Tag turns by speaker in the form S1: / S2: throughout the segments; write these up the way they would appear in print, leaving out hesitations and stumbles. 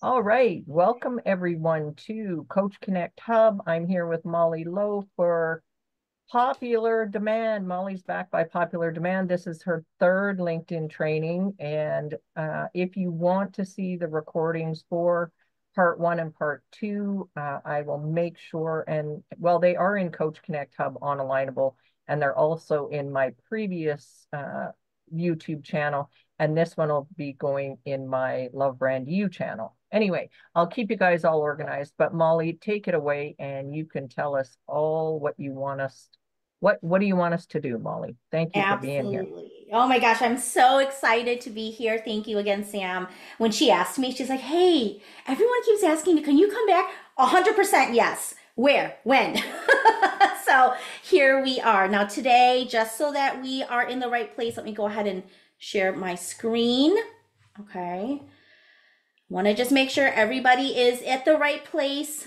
S1: All right, welcome everyone to Coach Connect Hub. I'm here with Mollie Lo for popular demand. Mollie's back by popular demand. This is her third LinkedIn training. And if you want to see the recordings for part one and part two, I will make sure. And well, they are in Coach Connect Hub on Alignable, and they're also in my previous YouTube channel. And this one will be going in my Love Brand U channel. Anyway, I'll keep you guys all organized, but Mollie, take it away and you can tell us all what you want us. What do you want us to do, Mollie? Thank you for being here.
S2: Absolutely. Oh my gosh, I'm so excited to be here. Thank you again, Sam. When she asked me, she's like, "Hey, everyone keeps asking me, can you come back?" 100% yes. Where? When? So here we are. Now, today, just so that we are in the right place, let me go ahead and share my screen. Okay. Want to just make sure everybody is at the right place.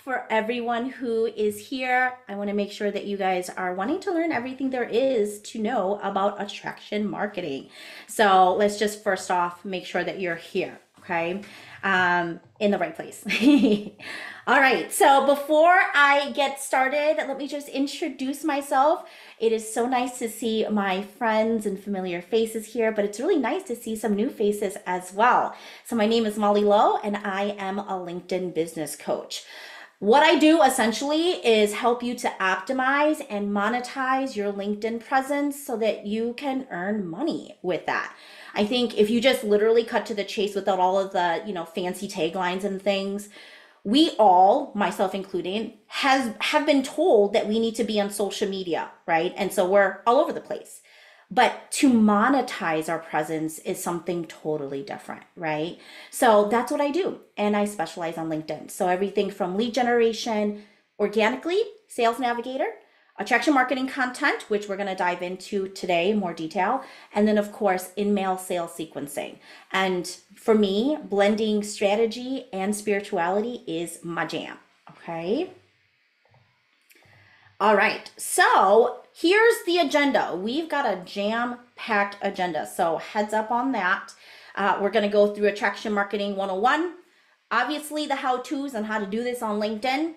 S2: For everyone who is here, I want to make sure that you guys are wanting to learn everything there is to know about attraction marketing. So let's just first off make sure that you're here, okay? In the right place. All right, so before I get started, let me just introduce myself. It is so nice to see my friends and familiar faces here, but it's really nice to see some new faces as well. So my name is Mollie Lo, and I am a LinkedIn business coach. What I do essentially is help you to optimize and monetize your LinkedIn presence so that you can earn money with that. I think if you just literally cut to the chase without all of the, fancy taglines and things, we all, myself including, have been told that we need to be on social media, right? And so we're all over the place. But to monetize our presence is something totally different, right? So that's what I do. And I specialize on LinkedIn. So everything from lead generation, organically, sales navigator, attraction marketing content, which we're going to dive into today in more detail, and then of course in-mail sales sequencing. And for me, blending strategy and spirituality is my jam. Okay. All right, so here's the agenda. We've got a jam-packed agenda, so heads up on that. We're going to go through Attraction Marketing 101, obviously the how-tos on how to do this on LinkedIn.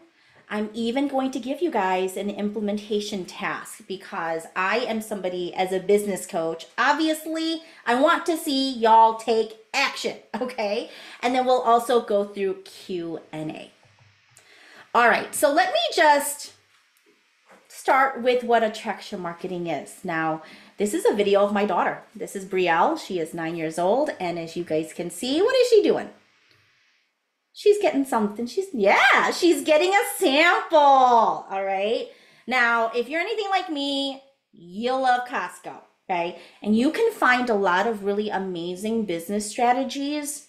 S2: I'm even going to give you guys an implementation task because I am somebody as a business coach. Obviously, I want to see y'all take action, okay? And then we'll also go through Q&A. All right, so let me just start with what attraction marketing is. Now, this is a video of my daughter. This is Brielle. She is 9 years old. And as you guys can see, what is she doing? She's getting something. She's getting a sample. All right. Now, if you're anything like me, you'll love Costco. Okay. And you can find a lot of really amazing business strategies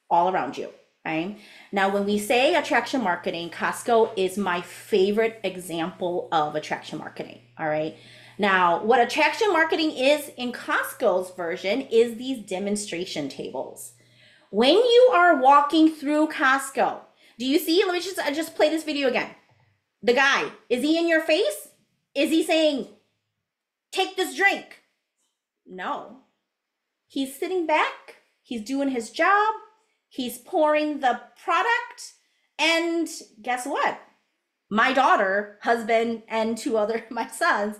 S2: all around you. Okay. Now, when we say attraction marketing, Costco is my favorite example of attraction marketing. All right. Now, what attraction marketing is in Costco's version is these demonstration tables. When you are walking through Costco, do you see? Let me just play this video again. The guy, is he in your face? Is he saying, take this drink? No. He's sitting back. He's doing his job. He's pouring the product. And guess what? My daughter, husband, and two other my sons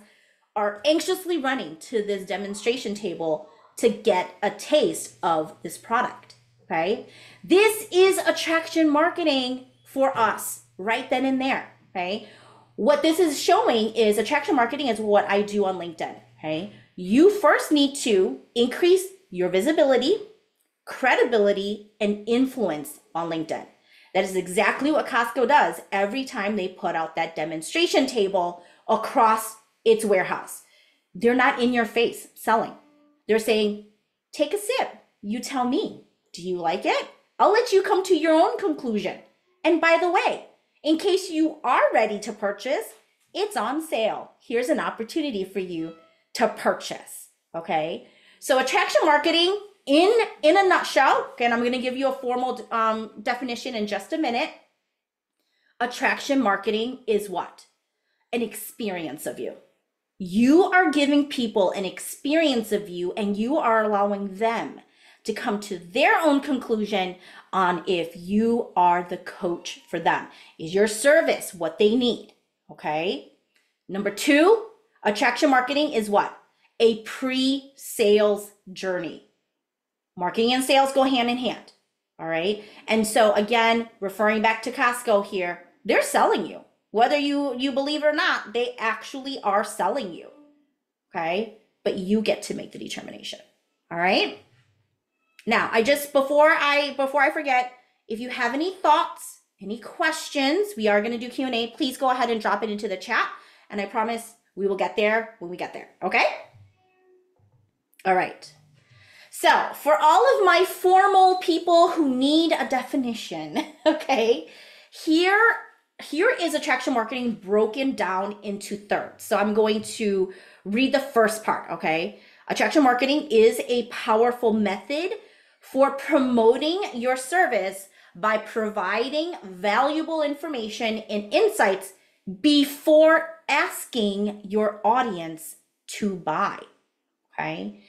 S2: are anxiously running to this demonstration table to get a taste of this product. Okay. This is attraction marketing for us right then and there. Okay. What this is showing is attraction marketing is what I do on LinkedIn. Okay. You first need to increase your visibility, credibility, and influence on LinkedIn. That is exactly what Costco does every time they put out that demonstration table across its warehouse. They're not in your face selling. They're saying, take a sip. You tell me. Do you like it? I'll let you come to your own conclusion. And by the way, in case you are ready to purchase, it's on sale. Here's an opportunity for you to purchase. Okay. So attraction marketing in a nutshell, okay, and I'm going to give you a formal definition in just a minute. Attraction marketing is what? An experience of you. You are giving people an experience of you, and you are allowing them to come to their own conclusion on if you are the coach for them. Is your service what they need? Okay. Number 2, attraction marketing is what? A pre-sales journey. Marketing and sales go hand in hand. All right. And so again, referring back to Costco here, they're selling you. Whether you believe it or not, they actually are selling you. Okay. But you get to make the determination. All right. Now, before I forget, if you have any thoughts, any questions, we are going to do Q&A. Please go ahead and drop it into the chat. And I promise we will get there when we get there. Okay. All right. So for all of my formal people who need a definition, okay, here is attraction marketing broken down into thirds. So I'm going to read the first part, okay? Attraction marketing is a powerful method for promoting your service by providing valuable information and insights before asking your audience to buy, okay?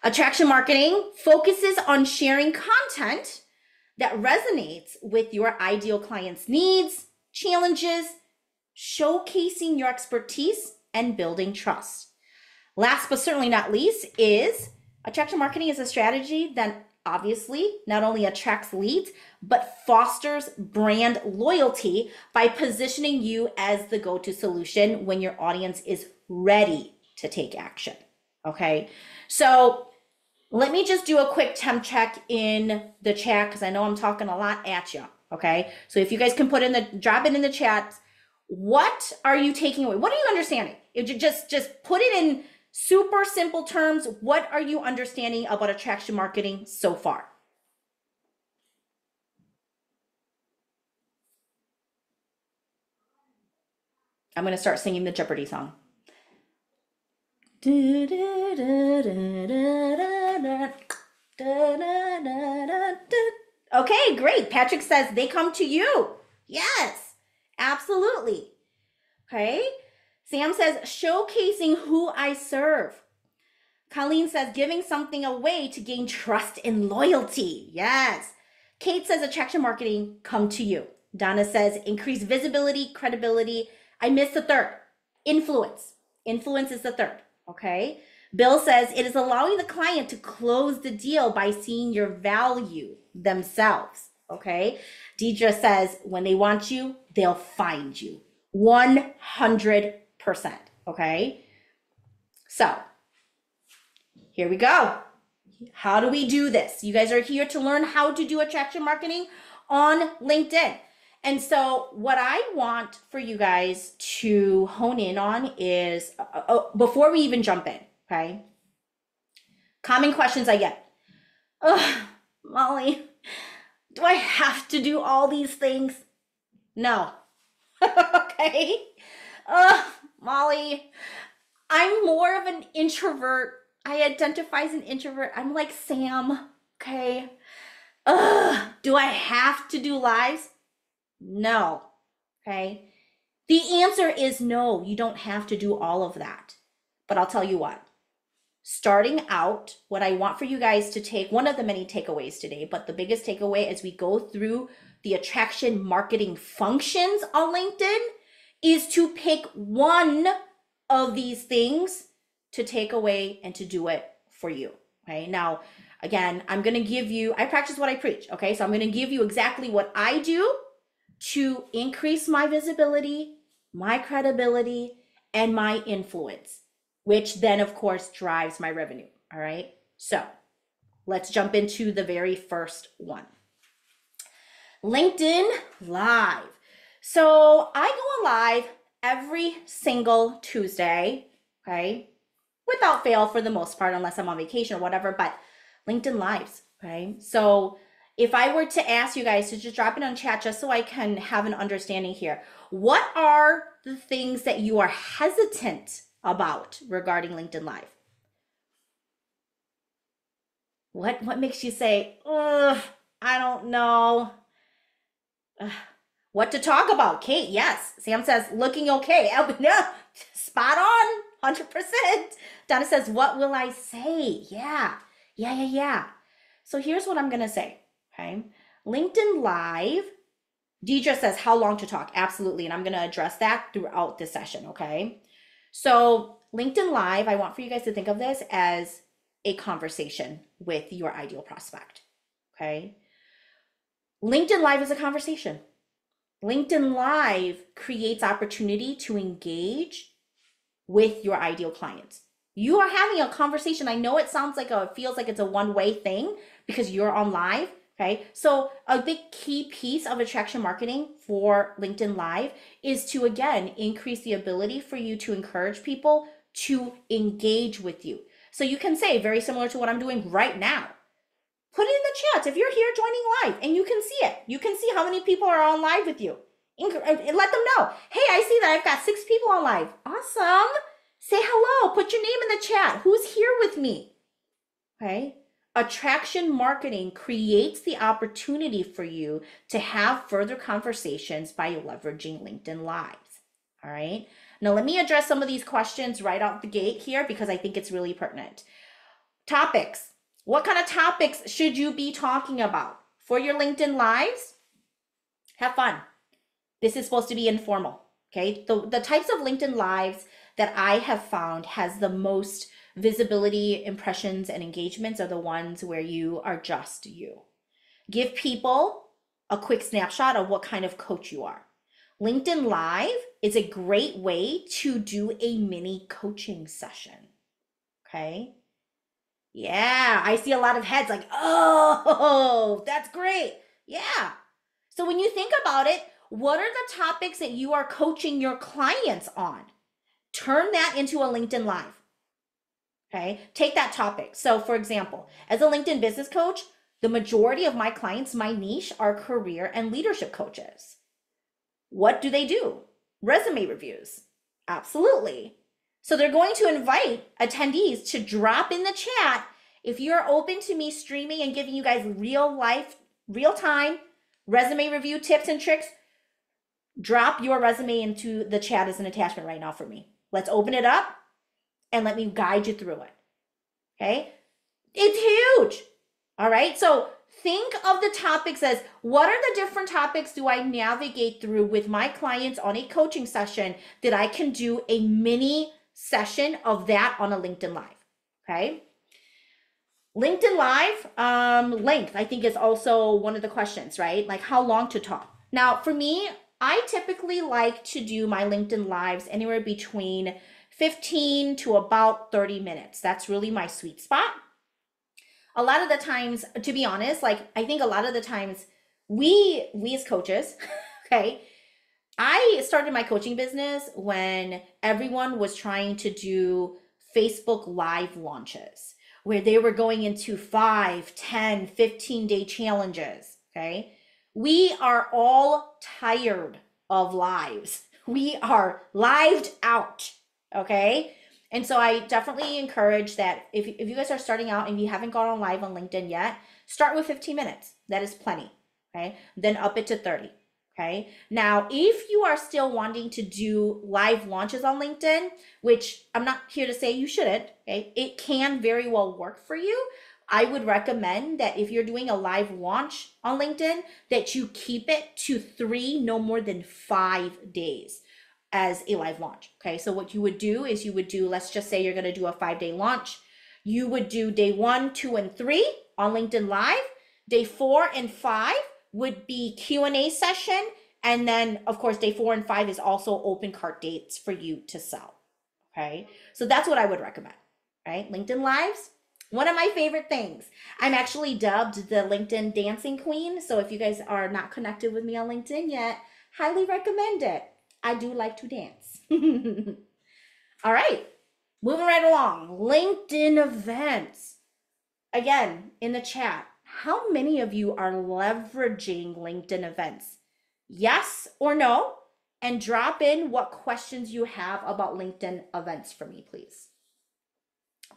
S2: Attraction marketing focuses on sharing content that resonates with your ideal client's needs, challenges, showcasing your expertise, and building trust. Last but certainly not least is attraction marketing is a strategy that obviously not only attracts leads, but fosters brand loyalty by positioning you as the go-to solution when your audience is ready to take action. Okay, so let me just do a quick temp check in the chat because I know I'm talking a lot at you. Okay, so if you guys can drop it in the chat, what are you taking away? What are you understanding? If you just put it in super simple terms. What are you understanding about attraction marketing so far? I'm going to start singing the Jeopardy song. Okay, great. Patrick says they come to you. Yes, absolutely. Okay. Sam says showcasing who I serve. Colleen says giving something away to gain trust and loyalty. Yes. Kate says attraction marketing come to you. Donna says increase visibility, credibility. I missed the third. Influence. Influence is the third. Okay. Bill says it is allowing the client to close the deal by seeing your value themselves. Okay. Deidre says when they want you, they'll find you. 100%. Okay. So here we go. How do we do this? You guys are here to learn how to do attraction marketing on LinkedIn. And so what I want for you guys to hone in on is, before we even jump in, okay? Common questions I get. Oh, Molly, do I have to do all these things? No. Okay. Molly, I'm more of an introvert. I identify as an introvert. I'm like Sam, okay? Do I have to do lives? No, okay? The answer is no, you don't have to do all of that. But I'll tell you what, starting out, what I want for you guys to take, one of the many takeaways today, but the biggest takeaway as we go through the attraction marketing functions on LinkedIn is to pick one of these things to take away and to do it for you, okay? Now, again, I'm gonna give you, I practice what I preach, okay? So I'm gonna give you exactly what I do to increase my visibility, my credibility, and my influence, which then of course drives my revenue, all right? So let's jump into the very first one. LinkedIn Live. So I go live every single Tuesday, okay? Without fail for the most part, unless I'm on vacation or whatever, but LinkedIn Lives, okay? So if I were to ask you guys to just drop it on chat just so I can have an understanding here, what are the things that you are hesitant about regarding LinkedIn Live? What makes you say, I don't know? What to talk about? Kate, yes. Sam says, looking okay. No, spot on, 100%. Donna says, what will I say? Yeah. So here's what I'm going to say. Okay. LinkedIn Live. Deidre says, how long to talk? Absolutely. And I'm going to address that throughout this session. Okay. So LinkedIn Live, I want for you guys to think of this as a conversation with your ideal prospect. Okay. LinkedIn Live is a conversation. LinkedIn Live creates opportunity to engage with your ideal clients. You are having a conversation. I know it feels like it's a one-way thing because you're on live. Okay. So a big key piece of attraction marketing for LinkedIn Live is to, again, increase the ability for you to encourage people to engage with you. So you can say, very similar to what I'm doing right now, put it in the chat. If you're here joining live and you can see it, you can see how many people are on live with you. Let them know, hey, I see that I've got 6 people on live. Awesome. Say hello, put your name in the chat. Who's here with me? Okay. Attraction marketing creates the opportunity for you to have further conversations by leveraging LinkedIn Lives. All right. Now, let me address some of these questions right out the gate here because I think it's really pertinent. Topics. What kind of topics should you be talking about for your LinkedIn Lives? Have fun. This is supposed to be informal. Okay. The types of LinkedIn Lives that I have found has the most visibility, impressions, and engagements are the ones where you are just you. Give people a quick snapshot of what kind of coach you are. LinkedIn Live is a great way to do a mini coaching session. Okay. Yeah, I see a lot of heads like, oh, that's great. Yeah. So when you think about it, what are the topics that you are coaching your clients on? Turn that into a LinkedIn Live. Okay, take that topic. So for example, as a LinkedIn business coach, the majority of my clients, my niche, are career and leadership coaches. What do they do? Resume reviews. Absolutely. So they're going to invite attendees to drop in the chat if you're open to me streaming and giving you guys real time resume review tips and tricks. Drop your resume into the chat as an attachment right now for me. Let's open it up and let me guide you through it. Okay. It's huge. All right. So think of the topics as, what are the different topics do I navigate through with my clients on a coaching session that I can do a mini session of that on a LinkedIn Live. Okay. LinkedIn Live length, I think, is also one of the questions, right? Like how long to talk. Now, for me, I typically like to do my LinkedIn Lives anywhere between 15 to about 30 minutes. That's really my sweet spot. A lot of the times, to be honest, like I think a lot of the times we as coaches, okay, I started my coaching business when everyone was trying to do Facebook Live launches where they were going into 5, 10, 15-day challenges, okay? We are all tired of lives. We are lived out, okay? And so I definitely encourage that if you guys are starting out and you haven't gone on live on LinkedIn yet, start with 15 minutes. That is plenty, okay? Then up it to 30, okay? Now, if you are still wanting to do live launches on LinkedIn, which I'm not here to say you shouldn't, okay? It can very well work for you. I would recommend that if you're doing a live launch on LinkedIn, that you keep it to 3, no more than 5 days as a live launch. Okay, so what you would do is let's just say you're going to do a 5-day launch. You would do day 1, 2, and 3 on LinkedIn Live. Day 4 and 5 would be Q&A session. And then of course, day 4 and 5 is also open cart dates for you to sell. Okay, so that's what I would recommend, right? LinkedIn Lives, one of my favorite things. I'm actually dubbed the LinkedIn dancing queen. So if you guys are not connected with me on LinkedIn yet, highly recommend it. I do like to dance. All right, moving right along. LinkedIn events. Again, in the chat, how many of you are leveraging LinkedIn events? Yes or no? And drop in what questions you have about LinkedIn events for me, please.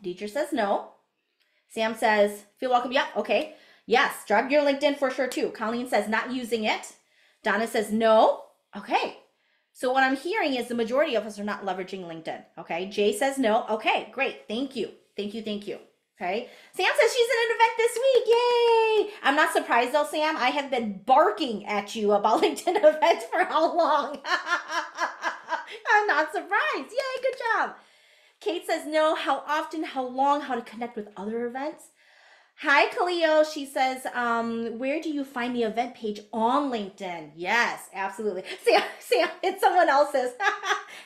S2: Deidre says no. Sam says, feel welcome. Yep. Okay. Yes. Drop your LinkedIn for sure too. Colleen says not using it. Donna says no. Okay. So what I'm hearing is the majority of us are not leveraging LinkedIn. Okay. Jay says no. Okay. Great. Thank you. Thank you. Thank you. Okay. Sam says she's in an event this week. I'm not surprised though, Sam. I have been barking at you about LinkedIn events for how long? I'm not surprised. Yay, good job. Kate says, no, how often, how long, how to connect with other events. Hi, Khalil. She says, where do you find the event page on LinkedIn? Yes, absolutely. See, it's someone else's.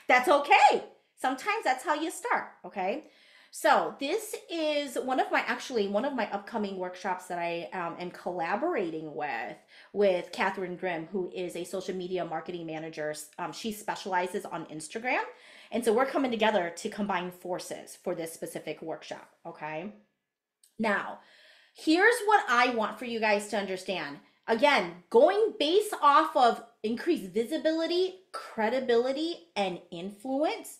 S2: That's okay. Sometimes that's how you start, okay? So this is one of my upcoming workshops that I am collaborating with Catherine Grimm, who is a social media marketing manager. She specializes on Instagram. And so we're coming together to combine forces for this specific workshop, okay? Now, here's what I want for you guys to understand. Again, going based off of increased visibility, credibility, and influence,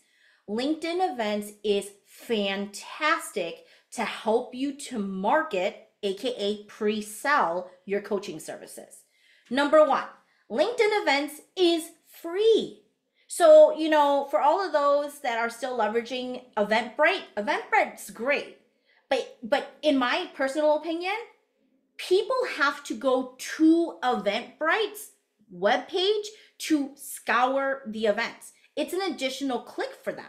S2: LinkedIn events is fantastic to help you to market, aka pre-sell your coaching services. Number one, LinkedIn events is free. So, for all of those that are still leveraging Eventbrite's great. But in my personal opinion, people have to go to Eventbrite's webpage to scour the events. It's an additional click for them.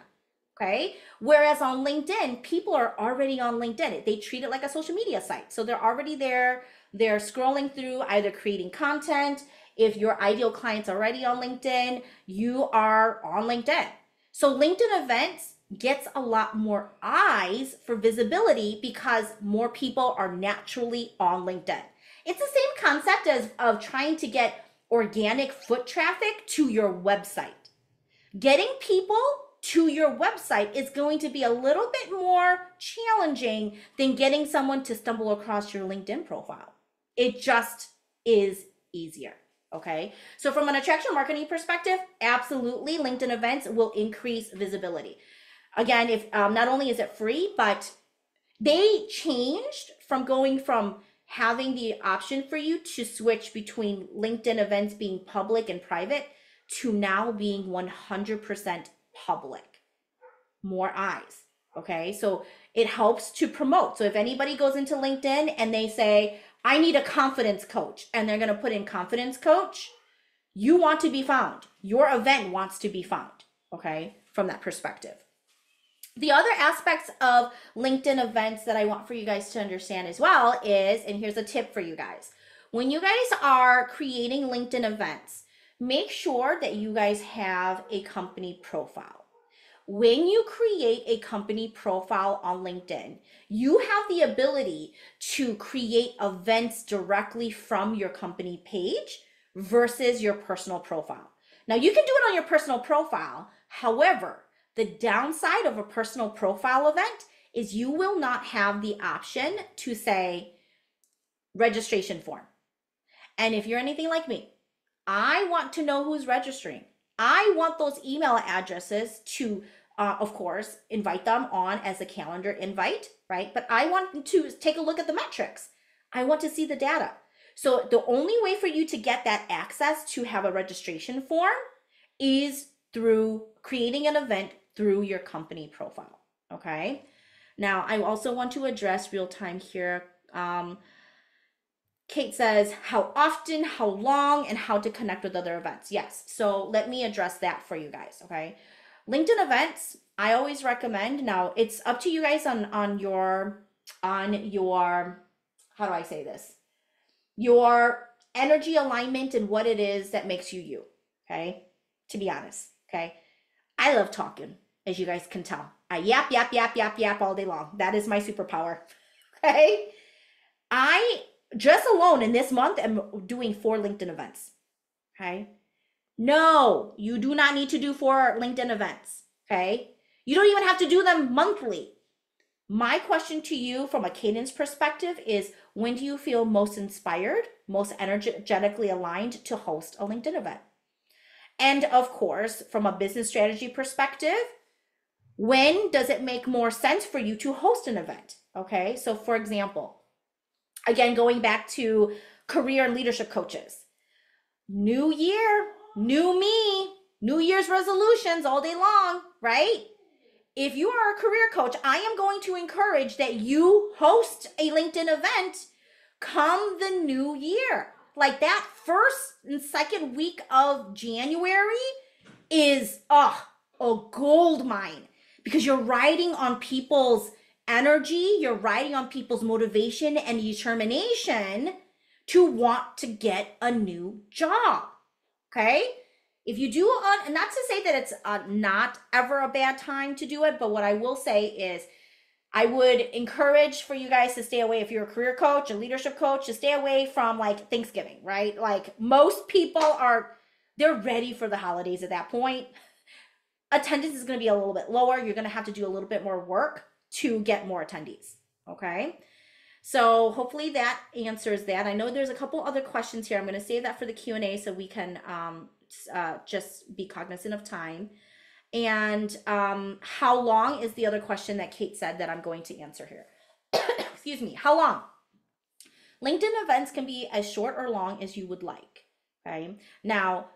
S2: Okay. Whereas on LinkedIn, people are already on LinkedIn. They treat it like a social media site. So they're already there. They're scrolling through, either creating content. If your ideal client's already on LinkedIn, you are on LinkedIn. So LinkedIn events gets a lot more eyes for visibility because more people are naturally on LinkedIn. It's the same concept as of trying to get organic foot traffic to your website. Getting people to your website is going to be a little bit more challenging than getting someone to stumble across your LinkedIn profile. It just is easier. Okay. So from an attraction marketing perspective, absolutely LinkedIn events will increase visibility. Again, if not only is it free, but they changed from going from having the option for you to switch between LinkedIn events being public and private to now being 100% public. More eyes. Okay. So it helps to promote. So if anybody goes into LinkedIn and they say, I need a confidence coach, and they're going to put in confidence coach, you want to be found. Your event wants to be found. Okay. From that perspective. The other aspects of LinkedIn events that I want for you guys to understand as well is, and here's a tip for you guys. When you guys are creating LinkedIn events, make sure that you guys have a company profile. When you create a company profile on LinkedIn, you have the ability to create events directly from your company page versus your personal profile. Now, you can do it on your personal profile. However, the downside of a personal profile event is you will not have the option to say registration form. And if you're anything like me, I want to know who's registering. I want those email addresses to, of course, invite them on as a calendar invite, right? But I want to take a look at the metrics. I want to see the data. So the only way for you to get that access to have a registration form is through creating an event through your company profile, okay? Now, I also want to address real time here. Kate says, how often, how long, and how to connect with other events. Yes, so let me address that for you guys, okay? LinkedIn events, I always recommend. Now, it's up to you guys on your, how do I say this? Your energy alignment and what it is that makes you you, okay? To be honest, okay? I love talking, as you guys can tell. I yap all day long. That is my superpower, okay? I just alone in this month am doing 4 LinkedIn events, okay? No, you do not need to do 4 LinkedIn events, okay? You don't even have to do them monthly. My question to you from a cadence perspective is, when do you feel most inspired, most energetically aligned to host a LinkedIn event? And of course, from a business strategy perspective, when does it make more sense for you to host an event? Okay, so for example, again, going back to career and leadership coaches, new year, new me, New Year's resolutions all day long, right? If you are a career coach, I am going to encourage that you host a LinkedIn event come the new year. Like that first and second week of January is a gold mine because you're riding on people's energy, you're riding on people's motivation and determination to want to get a new job. Okay? If you do and not to say that it's not ever a bad time to do it, but what I will say is I would encourage for you guys to stay away, if you're a career coach, a leadership coach, to stay away from like Thanksgiving, right? Like most people they're ready for the holidays at that point. Attendance is going to be a little bit lower. You're going to have to do a little bit more work to get more attendees. Okay. So hopefully that answers that. I know there's a couple other questions here. I'm going to save that for the Q&A so we can just be cognizant of time. And how long is the other question that Kate said that I'm going to answer here? Excuse me. How long? LinkedIn events can be as short or long as you would like. Okay. Now,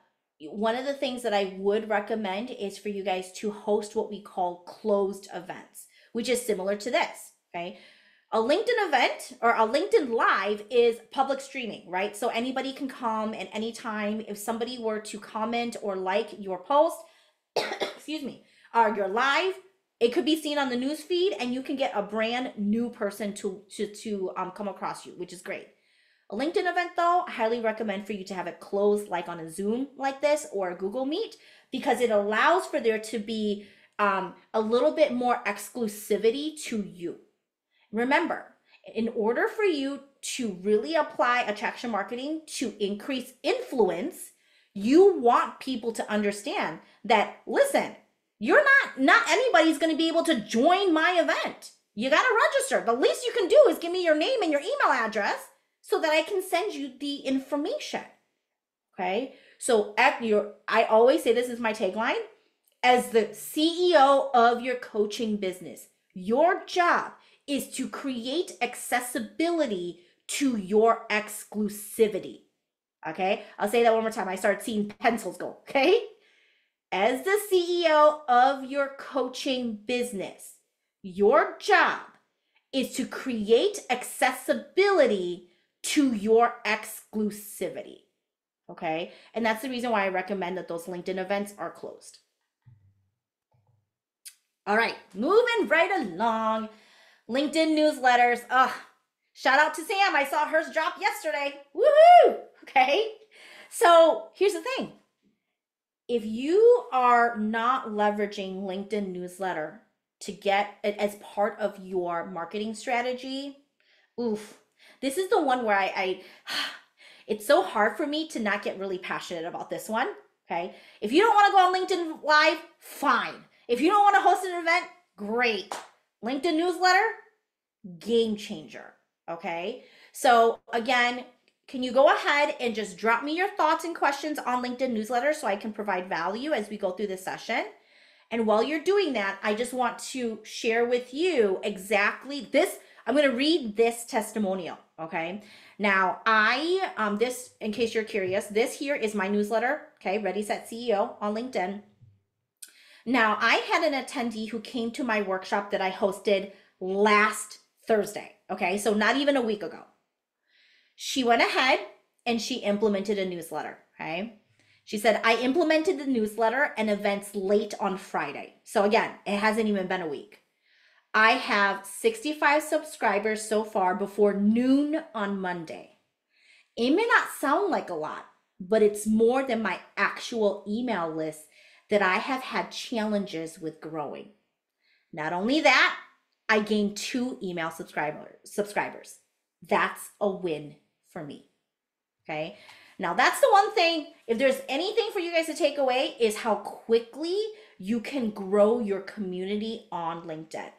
S2: one of the things that I would recommend is for you guys to host what we call closed events, which is similar to this. Okay. A LinkedIn event or a LinkedIn live is public streaming, right? So anybody can come at any time. If somebody were to comment or like your post, excuse me, or your live, it could be seen on the news feed and you can get a brand new person to come across you, which is great. A LinkedIn event though, I highly recommend for you to have it closed like on a Zoom like this or a Google Meet, because it allows for there to be a little bit more exclusivity to you. Remember, in order for you to really apply attraction marketing to increase influence, you want people to understand that, listen, you're not anybody's going to be able to join my event. You got to register. The least you can do is give me your name and your email address so that I can send you the information. Okay. So I always say, this is my tagline, as the CEO of your coaching business, your job is to create accessibility to your exclusivity. Okay. I'll say that one more time. I start seeing pencils go. Okay. As the CEO of your coaching business, your job is to create accessibility to your exclusivity. Okay. And that's the reason why I recommend that those LinkedIn events are closed. All right. Moving right along. LinkedIn newsletters. Shout out to Sam. I saw hers drop yesterday. Woohoo! Okay. So here's the thing. If you are not leveraging LinkedIn newsletter to get it as part of your marketing strategy, this is the one where it's so hard for me to not get really passionate about this one. Okay. If you don't want to go on LinkedIn Live, fine. If you don't want to host an event, great. LinkedIn newsletter, game changer. Okay. So again, can you go ahead and just drop me your thoughts and questions on LinkedIn newsletter so I can provide value as we go through this session? And while you're doing that, I just want to share with you exactly this. I'm going to read this testimonial. Okay. Now this, in case you're curious, this here is my newsletter. Okay. Ready, Set, CEO on LinkedIn. Now I had an attendee who came to my workshop that I hosted last Thursday. Okay. So not even a week ago. She went ahead and she implemented a newsletter. Okay. She said, I implemented the newsletter and events late on Friday. So again, it hasn't even been a week. I have 65 subscribers so far before noon on Monday. It may not sound like a lot, but it's more than my actual email list that I have had challenges with growing. Not only that, I gained 2 email subscribers. That's a win for me. Okay. Now that's the one thing, if there's anything for you guys to take away, is how quickly you can grow your community on LinkedIn.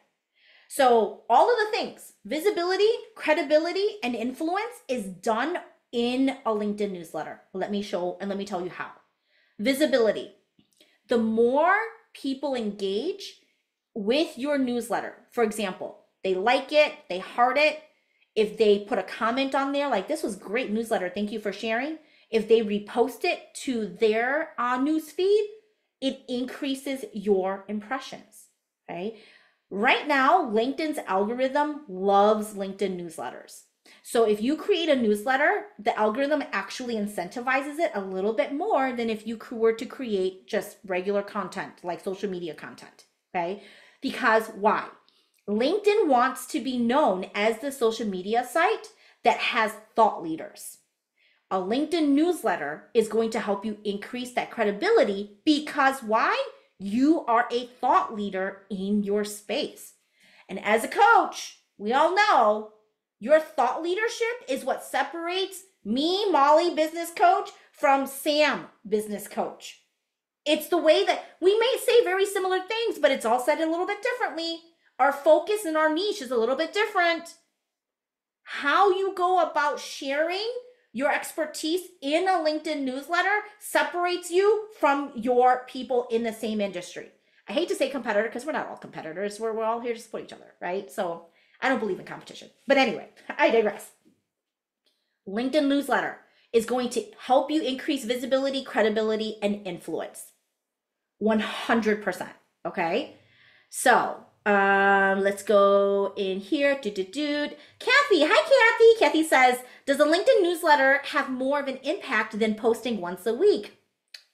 S2: So all of the things, visibility, credibility, and influence is done in a LinkedIn newsletter. Let me tell you how. Visibility. The more people engage with your newsletter, for example, they like it, they heart it. If they put a comment on there, like, this was great newsletter, thank you for sharing. If they repost it to their news feed, it increases your impressions. Okay. Right now, LinkedIn's algorithm loves LinkedIn newsletters. So if you create a newsletter, the algorithm actually incentivizes it a little bit more than if you were to create just regular content like social media content, okay? Because why? LinkedIn wants to be known as the social media site that has thought leaders. A LinkedIn newsletter is going to help you increase that credibility because why? You are a thought leader in your space. And as a coach, we all know your thought leadership is what separates me, Molly, business coach, from Sam, business coach. It's the way that we may say very similar things, but it's all said a little bit differently. Our focus and our niche is a little bit different. How you go about sharing your expertise in a LinkedIn newsletter separates you from your people in the same industry. I hate to say competitor because we're not all competitors. We're all here to support each other, right? So I don't believe in competition. But anyway, I digress. LinkedIn newsletter is going to help you increase visibility, credibility, and influence. 100%. Okay. So let's go in here. Kathy, hi Kathy. Kathy says, does a LinkedIn newsletter have more of an impact than posting once a week?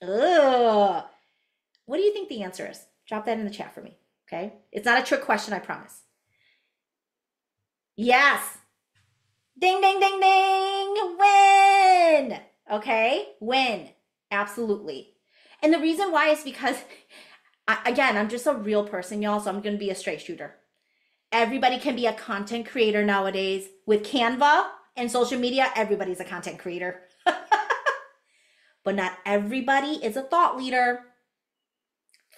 S2: Ugh. What do you think the answer is? Drop that in the chat for me. Okay. It's not a trick question, I promise. Yes. Ding, ding, ding, ding. Win. Okay. Win. Absolutely. And the reason why is because, again, I'm just a real person, y'all, so I'm going to be a straight shooter. Everybody can be a content creator nowadays. With Canva and social media, everybody's a content creator. But not everybody is a thought leader.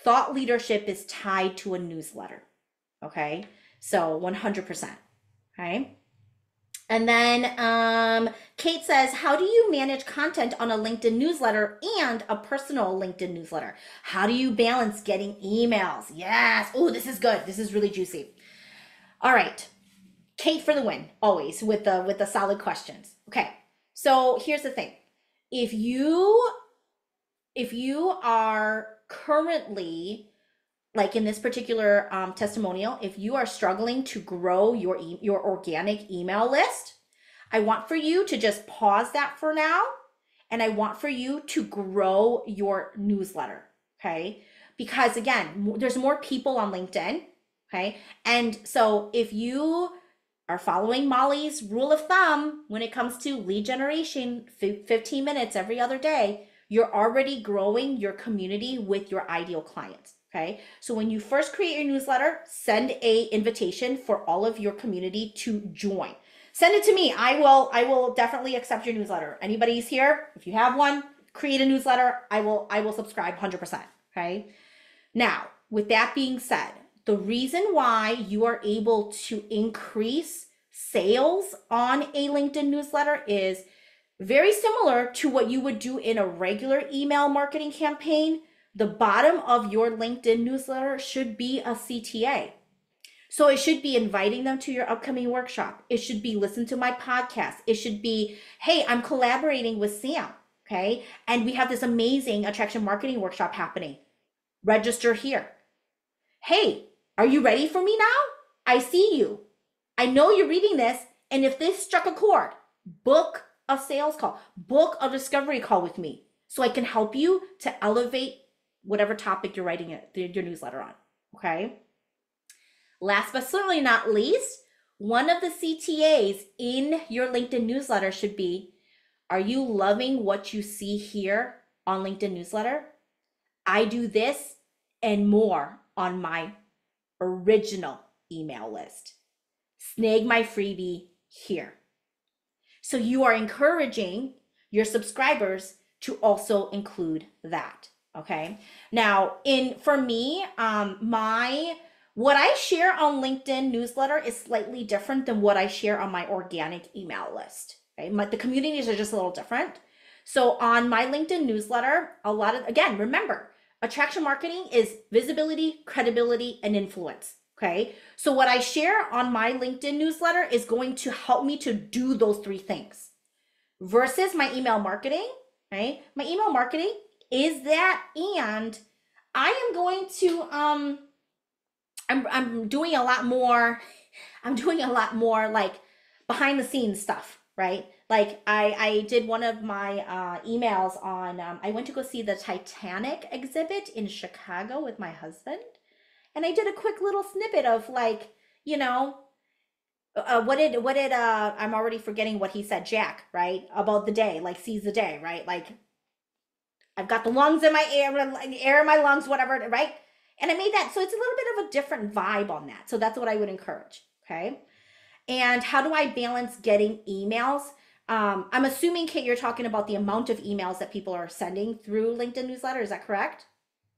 S2: Thought leadership is tied to a newsletter. Okay? So 100%. Okay? And then Kate says, how do you manage content on a LinkedIn newsletter and a personal LinkedIn newsletter? How do you balance getting emails? Yes. Oh, this is good. This is really juicy. All right. Kate for the win, always with the solid questions. Okay. So here's the thing. If you are currently, like in this particular testimonial, if you are struggling to grow your organic email list, I want for you to just pause that for now. And I want for you to grow your newsletter, okay? Because again, there's more people on LinkedIn, okay? And so if you are following Molly's rule of thumb when it comes to lead generation, 15 minutes every other day, you're already growing your community with your ideal clients. Okay, so when you first create your newsletter, send a invitation for all of your community to join. Send it to me. I will definitely accept your newsletter. Anybody's here? If you have one, create a newsletter. I will subscribe 100%. Okay. Now, with that being said, the reason why you are able to increase sales on a LinkedIn newsletter is very similar to what you would do in a regular email marketing campaign. The bottom of your LinkedIn newsletter should be a CTA. So it should be inviting them to your upcoming workshop. It should be listen to my podcast. It should be, hey, I'm collaborating with Sam, okay? And we have this amazing attraction marketing workshop happening. Register here. Hey, are you ready for me now? I see you. I know you're reading this, and if this struck a chord, book a sales call, book a discovery call with me so I can help you to elevate whatever topic you're writing your newsletter on, okay? Last but certainly not least, one of the CTAs in your LinkedIn newsletter should be, are you loving what you see here on LinkedIn newsletter? I do this and more on my original email list. Snag my freebie here. So you are encouraging your subscribers to also include that. Okay. Now, for me, what I share on LinkedIn newsletter is slightly different than what I share on my organic email list. Okay. The communities are just a little different. So on my LinkedIn newsletter, again, remember, attraction marketing is visibility, credibility, and influence. Okay. So what I share on my LinkedIn newsletter is going to help me to do those three things versus my email marketing. Right. My email marketing is that, and I am going to I'm doing a lot more like behind the scenes stuff, right? Like I did one of my emails on, I went to go see the Titanic exhibit in Chicago with my husband. And I did a quick little snippet of like, you know, I'm already forgetting what he said, Jack, right? About the day, like seize the day, right? Like I've got the lungs in my air in my lungs, whatever, right? And I made that. So it's a little bit of a different vibe on that. So that's what I would encourage. Okay. And how do I balance getting emails? I'm assuming, Kate, you're talking about the amount of emails that people are sending through LinkedIn newsletter. Is that correct?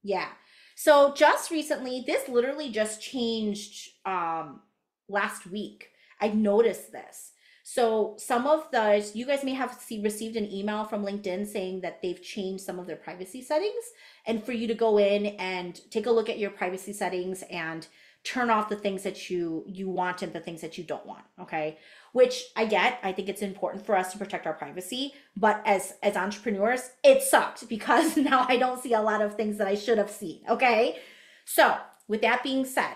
S2: Yeah. So just recently, this literally just changed last week. I noticed this. So some of those, you guys may have received an email from LinkedIn saying that they've changed some of their privacy settings, and for you to go in and take a look at your privacy settings and turn off the things that you want and the things that you don't want. Okay, which I get. I think it's important for us to protect our privacy, but as entrepreneurs, it sucked because now I don't see a lot of things that I should have seen. Okay, so with that being said,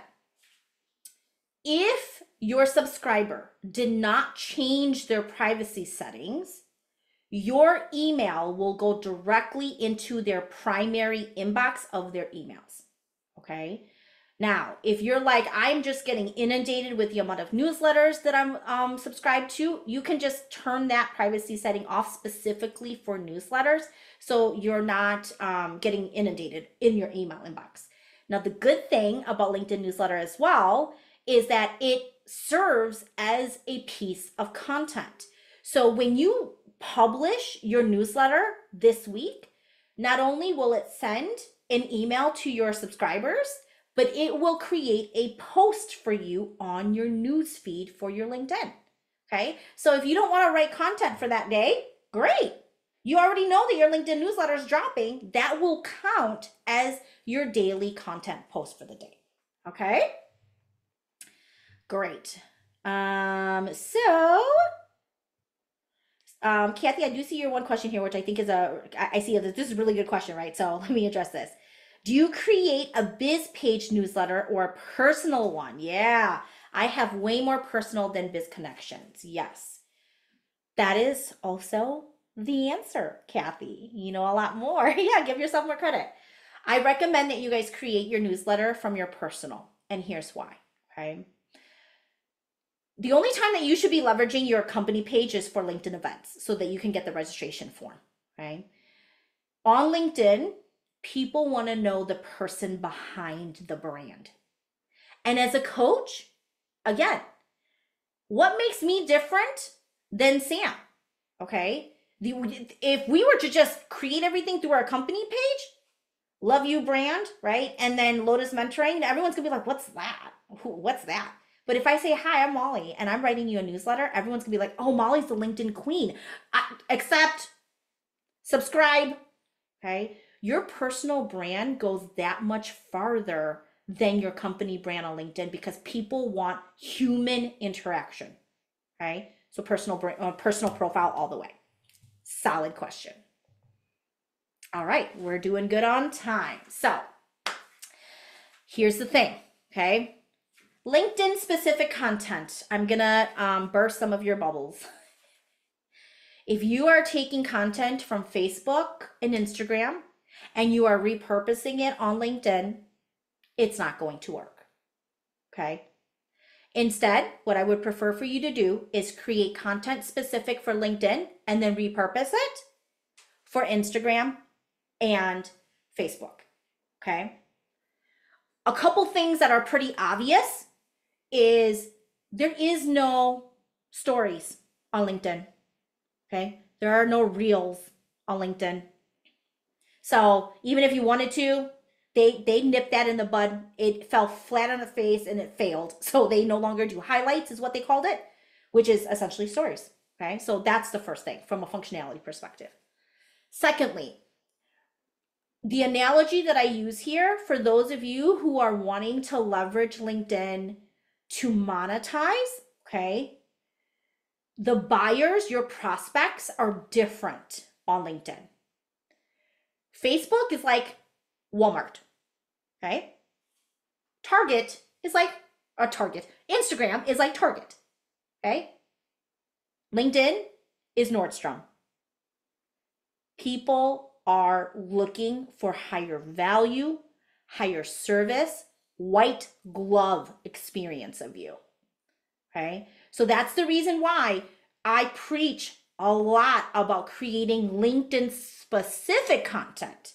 S2: if your subscriber did not change their privacy settings, your email will go directly into their primary inbox of their emails. Okay. Now, if you're like, I'm just getting inundated with the amount of newsletters that I'm subscribed to, you can just turn that privacy setting off specifically for newsletters, so you're not getting inundated in your email inbox. Now, the good thing about LinkedIn newsletter as well is that it serves as a piece of content. So when you publish your newsletter this week, not only will it send an email to your subscribers, but it will create a post for you on your news feed for your LinkedIn. Okay, so if you don't want to write content for that day, great. You already know that your LinkedIn newsletter is dropping. That will count as your daily content post for the day. Okay, great. Kathy, I do see your one question here, which I think is I see this is a really good question, right? So let me address this. Do you create a biz page newsletter or a personal one? Yeah, I have way more personal than biz connections. Yes, that is also the answer, Kathy. You know a lot more. Yeah, give yourself more credit. I recommend that you guys create your newsletter from your personal, and here's why. Okay. The only time that you should be leveraging your company page is for LinkedIn events so that you can get the registration form. Okay. On LinkedIn, people want to know the person behind the brand. And as a coach, again, what makes me different than Sam? Okay. If we were to just create everything through our company page, love you brand, right? And then Lotus mentoring, everyone's gonna be like, what's that? What's that? But if I say, hi, I'm Mollie, and I'm writing you a newsletter, everyone's gonna be like, oh, Mollie's the LinkedIn queen. Accept, subscribe, okay? Your personal brand goes that much farther than your company brand on LinkedIn because people want human interaction, okay? So personal profile all the way. Solid question. All right, we're doing good on time. So here's the thing, okay? LinkedIn specific content. I'm gonna burst some of your bubbles. If you are taking content from Facebook and Instagram and you are repurposing it on LinkedIn, it's not going to work, okay? Instead, what I would prefer for you to do is create content specific for LinkedIn and then repurpose it for Instagram and Facebook, okay? A couple things that are pretty obvious is there is no stories on LinkedIn, okay? There are no reels on LinkedIn. So even if you wanted to, they nipped that in the bud. It fell flat on the face and it failed. So they no longer do highlights is what they called it, which is essentially stories, okay? So that's the first thing from a functionality perspective. Secondly, the analogy that I use here for those of you who are wanting to leverage LinkedIn to monetize, okay? The buyers, your prospects, are different on LinkedIn. Facebook is like Walmart, okay? Target is like a Target. Instagram is like Target, okay? LinkedIn is Nordstrom. People are looking for higher value, higher service, white glove experience of you. Okay. So that's the reason why I preach a lot about creating LinkedIn specific content,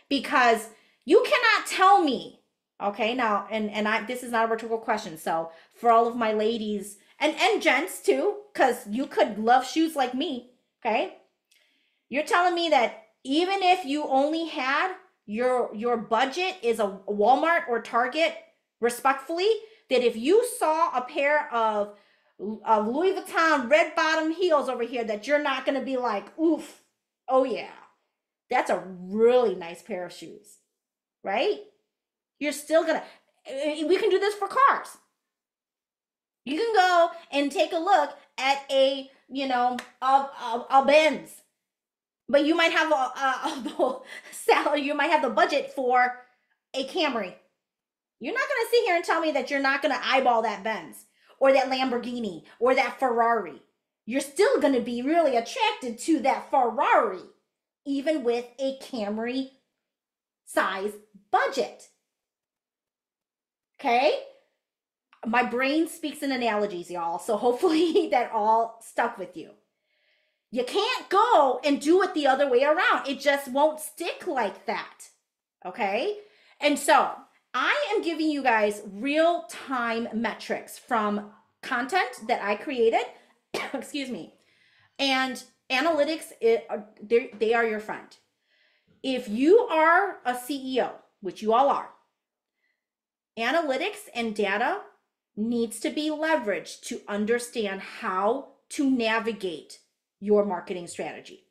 S2: because you cannot tell me, okay, now, and I, this is not a rhetorical question. So for all of my ladies and gents too, because you could love shoes like me, okay, you're telling me that even if you only had your budget is a Walmart or Target, respectfully, that if you saw a pair of Louis Vuitton red bottom heels over here, that you're not going to be like, oof, oh yeah, that's a really nice pair of shoes, right? You're still gonna, we can do this for cars. You can go and take a look at a, you know, a Benz, but you might have a salary, you might have the budget for a Camry. You're not gonna sit here and tell me that you're not gonna eyeball that Benz or that Lamborghini or that Ferrari. You're still gonna be really attracted to that Ferrari, even with a Camry size budget. Okay? My brain speaks in analogies, y'all. So hopefully that all stuck with you. You can't go and do it the other way around. It just won't stick like that. Okay? And so I am giving you guys real time metrics from content that I created. Excuse me. And analytics, they are your friend. If you are a CEO, which you all are, analytics and data needs to be leveraged to understand how to navigate your marketing strategy.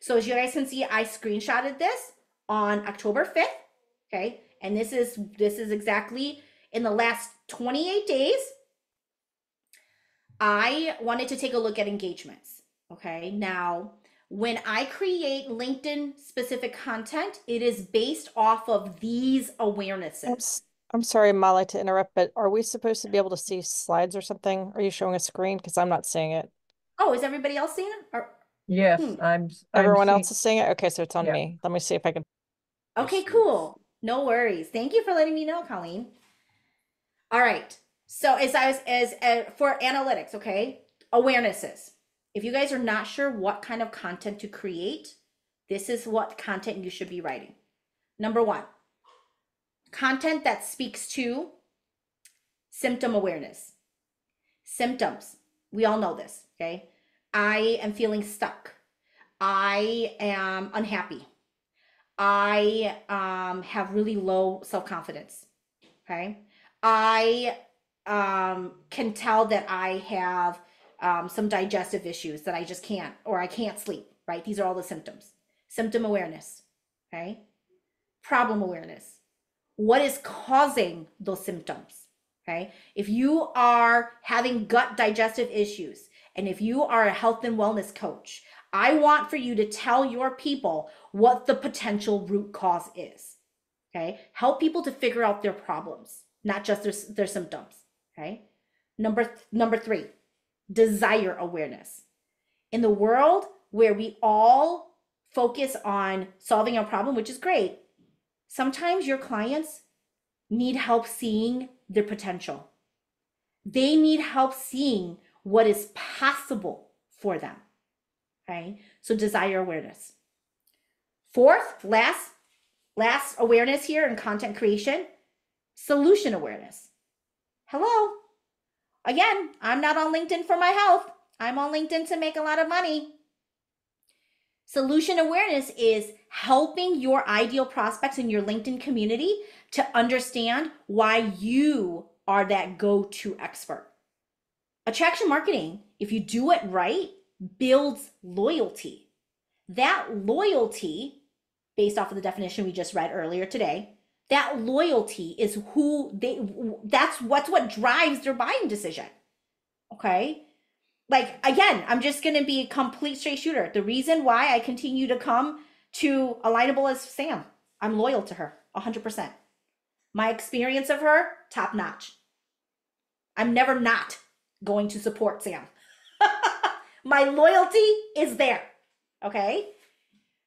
S2: So as you guys can see, I screenshotted this on October 5th, okay? And this is exactly in the last 28 days. I wanted to take a look at engagements, okay? Now, when I create LinkedIn specific content, it is based off of these awarenesses.
S3: I'm sorry, Molly, to interrupt, but are we supposed to be able to see slides or something? Are you showing a screen? Because I'm not seeing it.
S2: Oh, is everybody else seeing it? Or,
S1: Yes, I'm
S3: Everyone
S1: seeing.
S3: else is seeing it? Okay, so it's on
S1: Yeah.
S3: me. Let me see if I can.
S2: Okay, cool. No worries. Thank you for letting me know, Colleen. All right. So as for analytics, okay, awarenesses. If you guys are not sure what kind of content to create, this is what content you should be writing. Number one, content that speaks to symptom awareness. Symptoms. We all know this, okay? I am feeling stuck. I am unhappy. I have really low self-confidence, okay? I can tell that I have some digestive issues that I just can't, or I can't sleep, right? These are all the symptoms. Symptom awareness, okay? Problem awareness. What is causing those symptoms, okay? If you are having gut digestive issues, and if you are a health and wellness coach, I want for you to tell your people what the potential root cause is, okay? Help people to figure out their problems, not just their symptoms, okay? Number three, desire awareness. In the world where we all focus on solving a problem, which is great, sometimes your clients need help seeing their potential. They need help seeing what is possible for them, okay? So desire awareness. Fourth, last awareness here in content creation, solution awareness. Hello. Again, I'm not on LinkedIn for my health. I'm on LinkedIn to make a lot of money. Solution awareness is helping your ideal prospects in your LinkedIn community to understand why you are that go-to expert. Attraction marketing, if you do it right, builds loyalty. That loyalty, based off of the definition we just read earlier today, that loyalty is that's what drives their buying decision. Okay? Like, again, I'm just going to be a complete straight shooter. The reason why I continue to come to Alignable is Sam. I'm loyal to her 100%. My experience of her, top notch. I'm never not going to support Sam. My loyalty is there. Okay.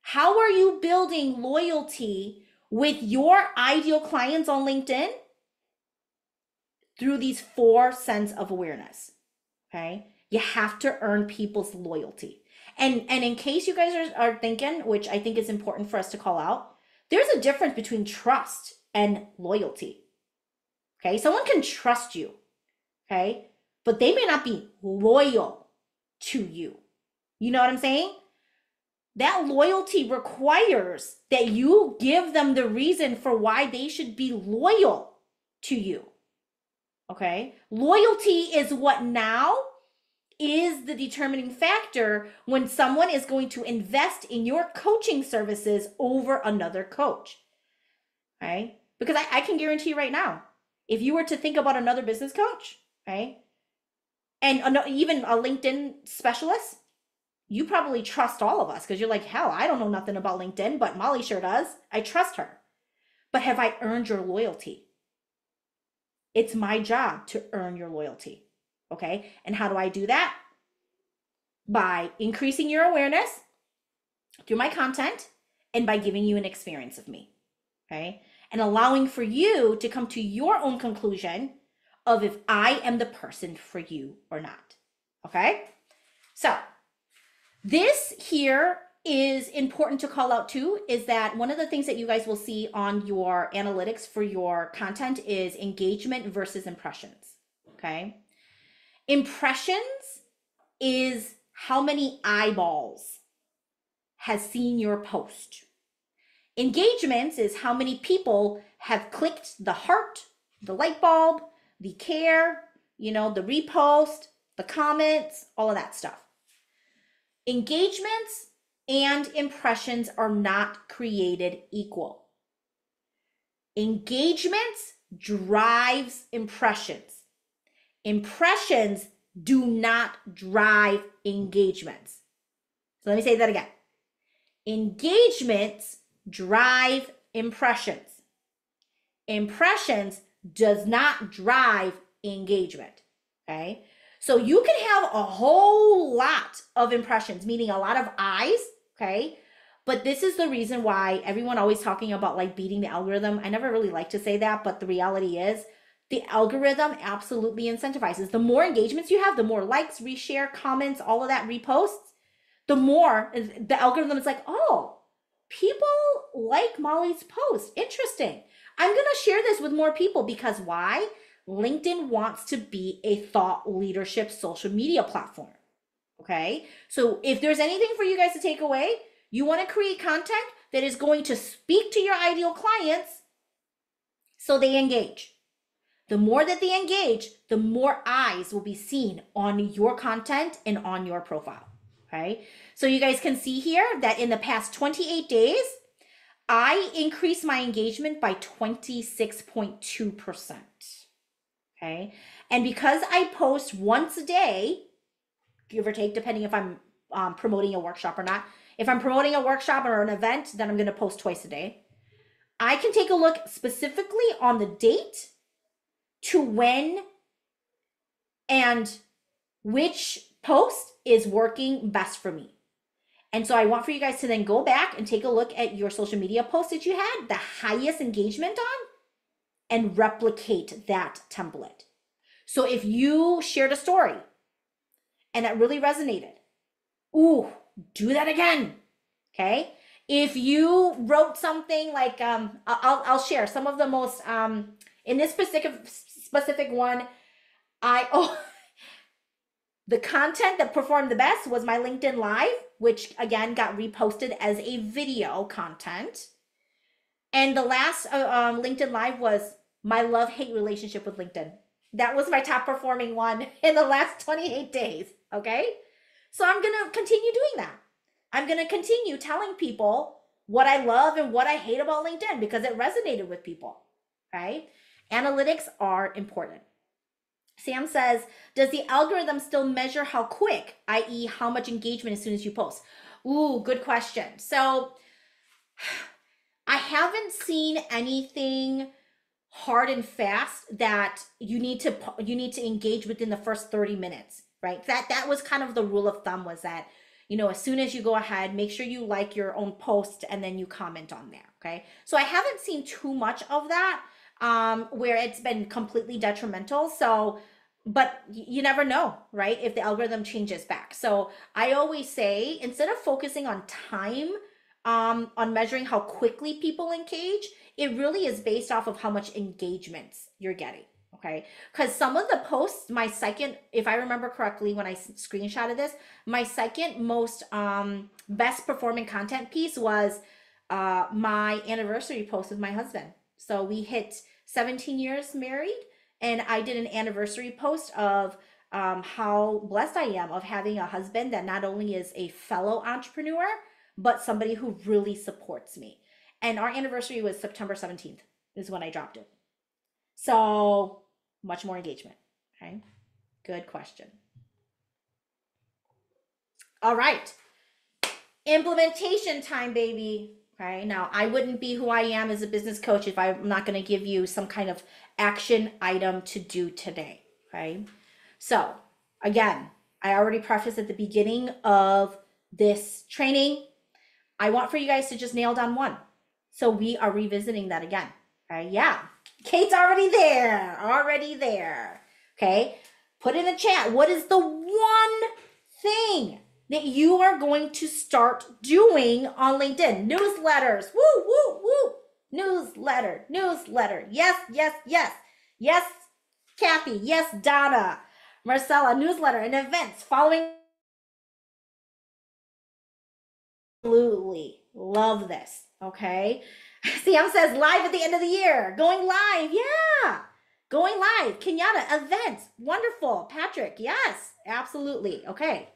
S2: How are you building loyalty with your ideal clients on LinkedIn? Through these 4 sense of awareness. Okay. You have to earn people's loyalty. And in case you guys are thinking, which I think is important for us to call out, there's a difference between trust and loyalty. Okay. Someone can trust you. Okay. But they may not be loyal to you. You know what I'm saying? That loyalty requires that you give them the reason for why they should be loyal to you. Okay? Loyalty is what now is the determining factor when someone is going to invest in your coaching services over another coach. Okay? Because I can guarantee you right now, if you were to think about another business coach, okay, and even a LinkedIn specialist, you probably trust all of us because you're like, hell, I don't know nothing about LinkedIn, but Mollie sure does. I trust her. But have I earned your loyalty? It's my job to earn your loyalty. Okay. And how do I do that? By increasing your awareness through my content and by giving you an experience of me. Okay. And allowing for you to come to your own conclusion of if I am the person for you or not. Okay. So this here is important to call out too, is that one of the things that you guys will see on your analytics for your content is engagement versus impressions, okay? Impressions is how many eyeballs has seen your post. Engagements is how many people have clicked the heart, the light bulb, the care, the repost, the comments, all of that stuff. Engagements and impressions are not created equal. Engagements drives impressions. Impressions do not drive engagements. So let me say that again. Engagements drive impressions. Impressions does not drive engagement, okay? So you can have a whole lot of impressions, meaning a lot of eyes, okay? But this is the reason why everyone always talking about like beating the algorithm. I never really like to say that, but the reality is the algorithm absolutely incentivizes. The more engagements you have, the more likes, reshare, comments, all of that, reposts, the more the algorithm is like, oh, people like Mollie's post. Interesting. I'm going to share this with more people because why? LinkedIn wants to be a thought leadership social media platform. Okay. So if there's anything for you guys to take away, you want to create content that is going to speak to your ideal clients so they engage. The more that they engage, the more eyes will be seen on your content and on your profile. Okay. So you guys can see here that in the past 28 days, I increased my engagement by 26.2%. Okay. And because I post once a day, give or take, depending if I'm promoting a workshop or not. If I'm promoting a workshop or an event, then I'm going to post twice a day. I can take a look specifically on the date to when and which post is working best for me. And so I want for you guys to then go back and take a look at your social media posts that you had the highest engagement on and replicate that template. So if you shared a story and that really resonated, ooh, do that again. Okay. If you wrote something like, I'll share some of the most, in this specific one, the content that performed the best was my LinkedIn Live, which again got reposted as a video content. And the last LinkedIn Live was my love-hate relationship with LinkedIn. That was my top performing one in the last 28 days, okay? So I'm gonna continue doing that. I'm gonna continue telling people what I love and what I hate about LinkedIn because it resonated with people, okay? Analytics are important. Sam says, does the algorithm still measure how quick, i.e. how much engagement as soon as you post? Ooh, good question. So I haven't seen anything hard and fast that you need to engage within the first 30 minutes. right? That was kind of the rule of thumb, was that, you know, as soon as you go ahead, make sure you like your own post and then you comment on there, okay? So I haven't seen too much of that where it's been completely detrimental. So, but you never know, right? If the algorithm changes back. So I always say, instead of focusing on time, on measuring how quickly people engage, it really is based off of how much engagements you're getting. Okay, because some of the posts, my second, if I remember correctly, when I screenshotted this, my second most best performing content piece was my anniversary post with my husband. So we hit 17 years married, and I did an anniversary post of how blessed I am of having a husband that not only is a fellow entrepreneur, but somebody who really supports me. And our anniversary was September 17th is when I dropped it. So much more engagement. Okay, good question. All right, implementation time, baby. Okay, now I wouldn't be who I am as a business coach if I'm not going to give you some kind of action item to do today. Okay, so again, I already prefaced at the beginning of this training, I want for you guys to just nail down one. So we are revisiting that again. Okay, yeah, Kate's already there. Okay, put in the chat, what is the one thing that you are going to start doing on LinkedIn? Newsletters, woo, woo, woo. Newsletter. Yes, Kathy. Yes, Donna. Marcella, newsletter and events following. Absolutely love this. Okay. Sam says live at the end of the year. Going live. Yeah. Going live. Kenyatta, events. Wonderful. Patrick, yes, absolutely. Okay.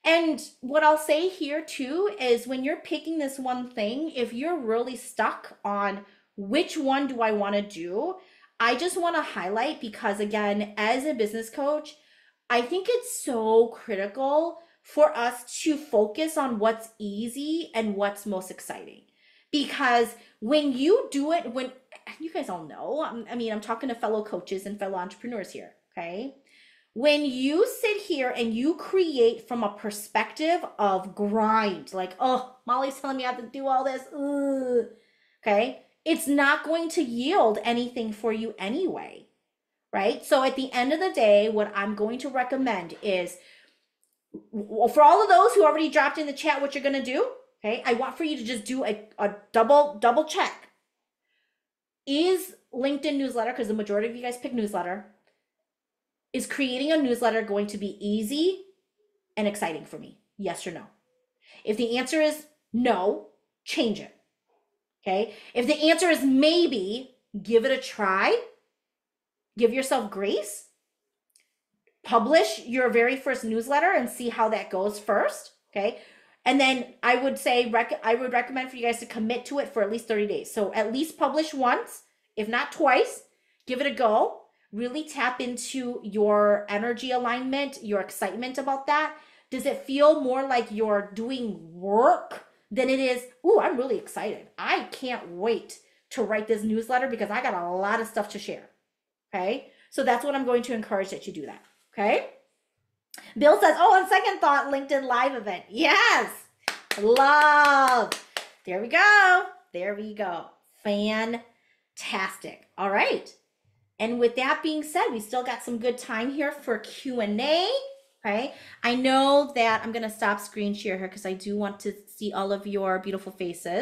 S2: And what I'll say here too is when you're picking this one thing, if you're really stuck on which one do I want to do, I just want to highlight, because again, as a business coach, I think it's so critical for us to focus on what's easy and what's most exciting. Because when you do it, when you guys all know, I mean, I'm talking to fellow coaches and fellow entrepreneurs here, okay? When you sit here and you create from a perspective of grind, like, oh, Mollie's telling me I have to do all this, okay, it's not going to yield anything for you anyway, right? So at the end of the day, what I'm going to recommend is, for all of those who already dropped in the chat what you're going to do, okay, I want for you to just do a double check. Is LinkedIn newsletter, because the majority of you guys pick newsletter, is creating a newsletter going to be easy and exciting for me? Yes or no? If the answer is no, change it. Okay. If the answer is maybe, give it a try. Give yourself grace. Publish your very first newsletter and see how that goes first. Okay. And then I would say, I would recommend for you guys to commit to it for at least 30 days. So at least publish once, if not twice, give it a go. Really tap into your energy alignment, your excitement about that. Does it feel more like you're doing work than it is, ooh, I'm really excited. I can't wait to write this newsletter because I got a lot of stuff to share. Okay. So that's what I'm going to encourage, that you do that. Okay. Bill says, oh, on second thought, LinkedIn live event. Yes. Love. There we go. There we go. Fantastic. All right. And with that being said, we still got some good time here for Q&A. Okay. I know that I'm going to stop screen share here because I do want to see all of your beautiful faces.